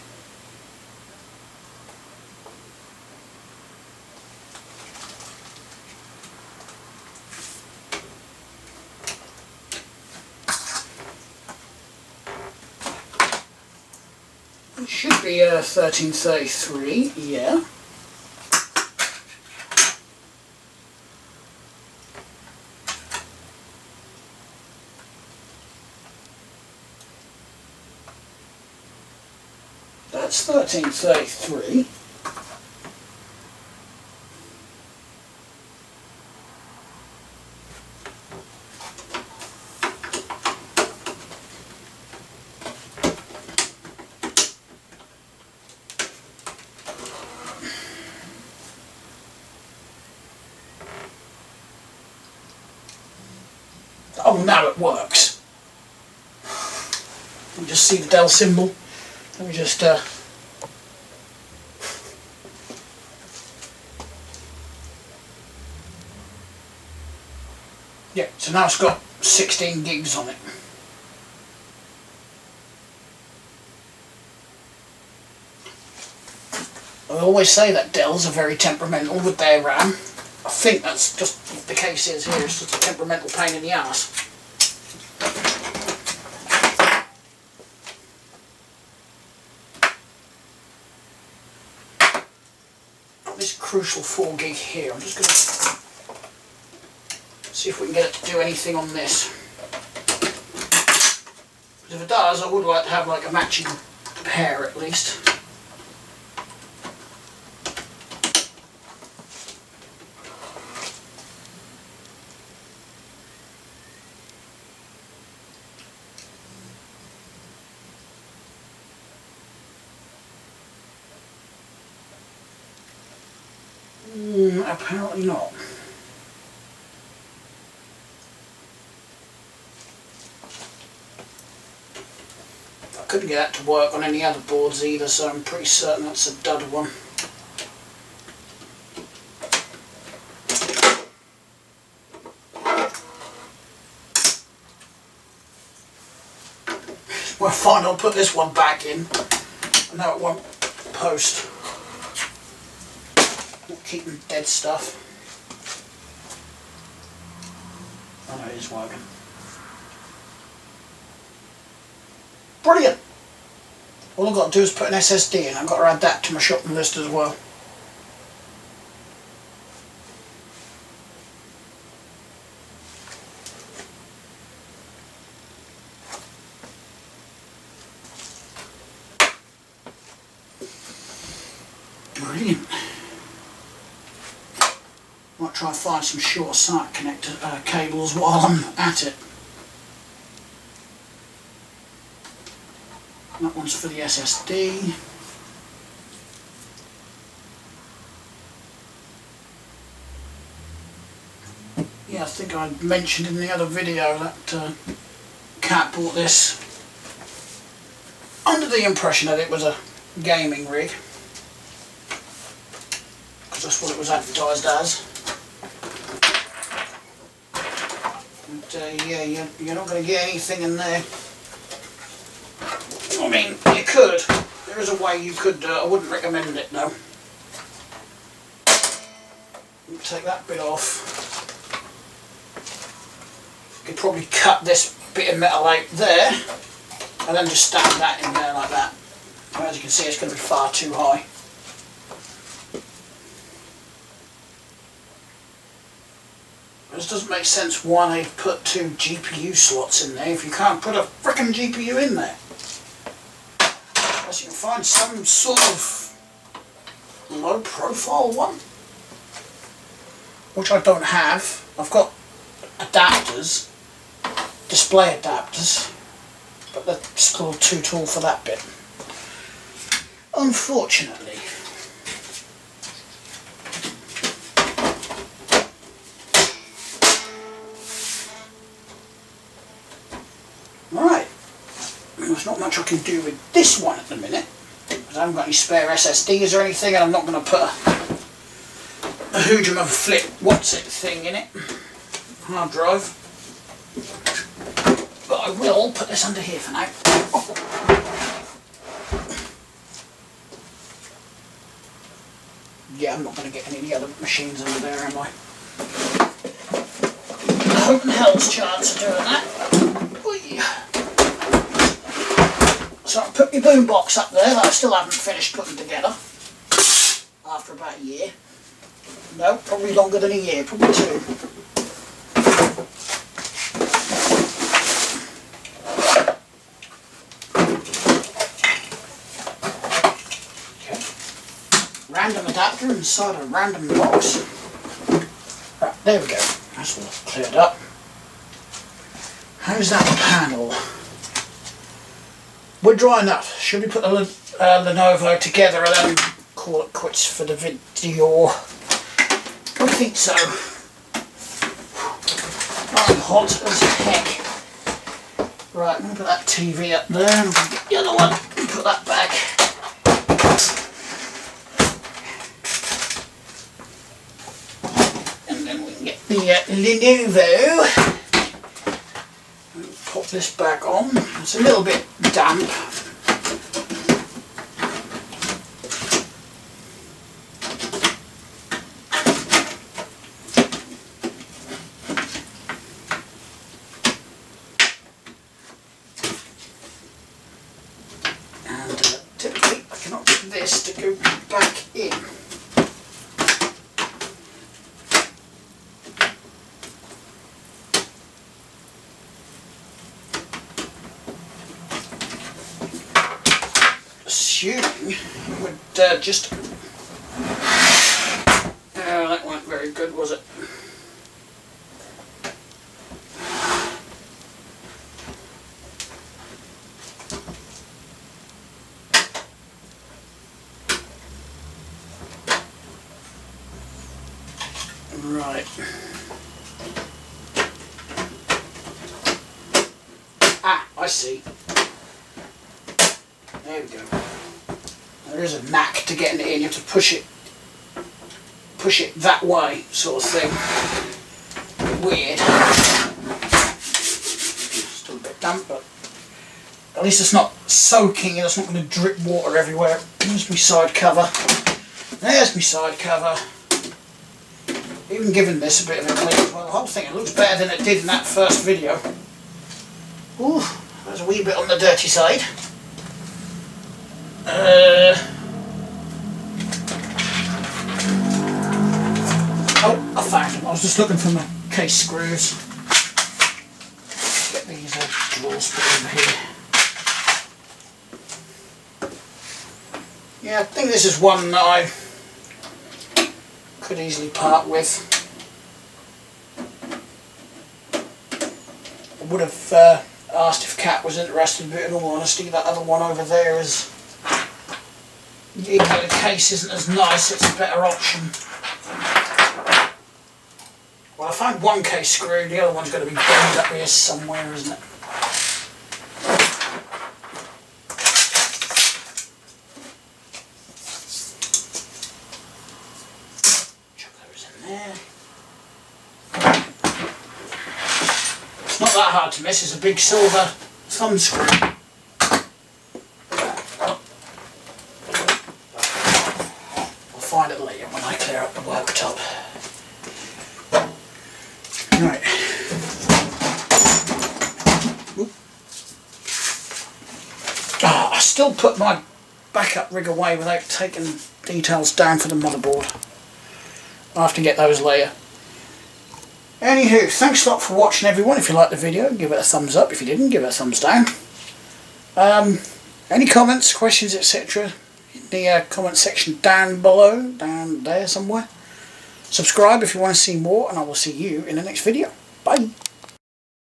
It should be 1333, yeah. That's 1333. Oh, now it works. You just see the Dell symbol. Let me just yeah, so now it's got 16 gigs on it. I always say that Dells are very temperamental with their RAM. I think that's just what the case is here. It's just a temperamental pain in the ass. This crucial 4 gig here, I'm just going to see if we can get it to do anything on this. Because if it does, I would like to have like a matching pair at least. Apparently not. I couldn't get that to work on any other boards either, so I'm pretty certain that's a dud one. Well, fine, I'll put this one back in. Now it won't post. Keeping dead stuff. Oh no, it is working. Brilliant. All I've got to do is put an SSD in. I've got to add that to my shopping list as well. Brilliant. Might try and find some short circuit connector cables while I'm at it. That one's for the SSD. Yeah, I think I mentioned in the other video that Cat bought this under the impression that it was a gaming rig, because that's what it was advertised as. But yeah, you're not going to get anything in there. I mean, you could. There is a way you could do it. I wouldn't recommend it though. Take that bit off. You could probably cut this bit of metal out there and then just stab that in there like that. But as you can see, it's going to be far too high. This doesn't make sense why they've put 2 GPU slots in there if you can't put a frickin' GPU in there. Unless you can find some sort of low profile one, which I don't have. I've got adapters, display adapters, but they're still too tall for that bit, unfortunately. Right, there's not much I can do with this one at the minute, because I haven't got any spare SSDs or anything, and I'm not going to put a hoodlum of a flip what's-it thing in it, hard drive. But I will put this under here for now. Yeah, I'm not going to get any of the other machines under there, am I? Hope in hell's chance of doing that. So I put my boombox up there that I still haven't finished putting together after about a year. No, probably longer than a year, probably 2. Okay. Random adapter inside a random box. Right, there we go. That's all cleared up. How's that panel? We're dry enough. Should we put the Lenovo together and then call it quits for the video? I think so. I'm hot as heck. Right, I'm going to put that TV up there and we'll get the other one and put that back. And then we can get the Lenovo. Pop this back on. It's a little bit damp. And typically I cannot get this to go back in. Assuming you would just... that weren't very good, was it? Right. Ah, I see. There we go. There is a knack to getting it in. You have to push it that way, sort of thing. Weird. Still a bit damp, but at least it's not soaking and it's not going to drip water everywhere. There's my side cover. There's my side cover. Even giving this a bit of a clean as well. The whole thing, it looks better than it did in that first video. Ooh, That's a wee bit on the dirty side. Oh, I found them. I was just looking for my case screws. Get these drawers put over here. Yeah, I think this is one that I could easily part with. I would have asked if Kat was interested, but in all honesty, that other one over there is, even though the case isn't as nice, it's a better option. Well, I found one case screw, the other one's going to be buried up here somewhere, isn't it? Chuck those in there. It's not that hard to miss, it's a big silver thumb screw. I'll find it later when I clear up the worktop. Right. Oh, I still put my backup rig away without taking details down for the motherboard. I'll have to get those later. Anywho, thanks a lot for watching everyone. If you liked the video, give it a thumbs up. If you didn't, give it a thumbs down. Any comments, questions, etc. in the comment section down below, down there somewhere. Subscribe if you want to see more, and I will see you in the next video. Bye.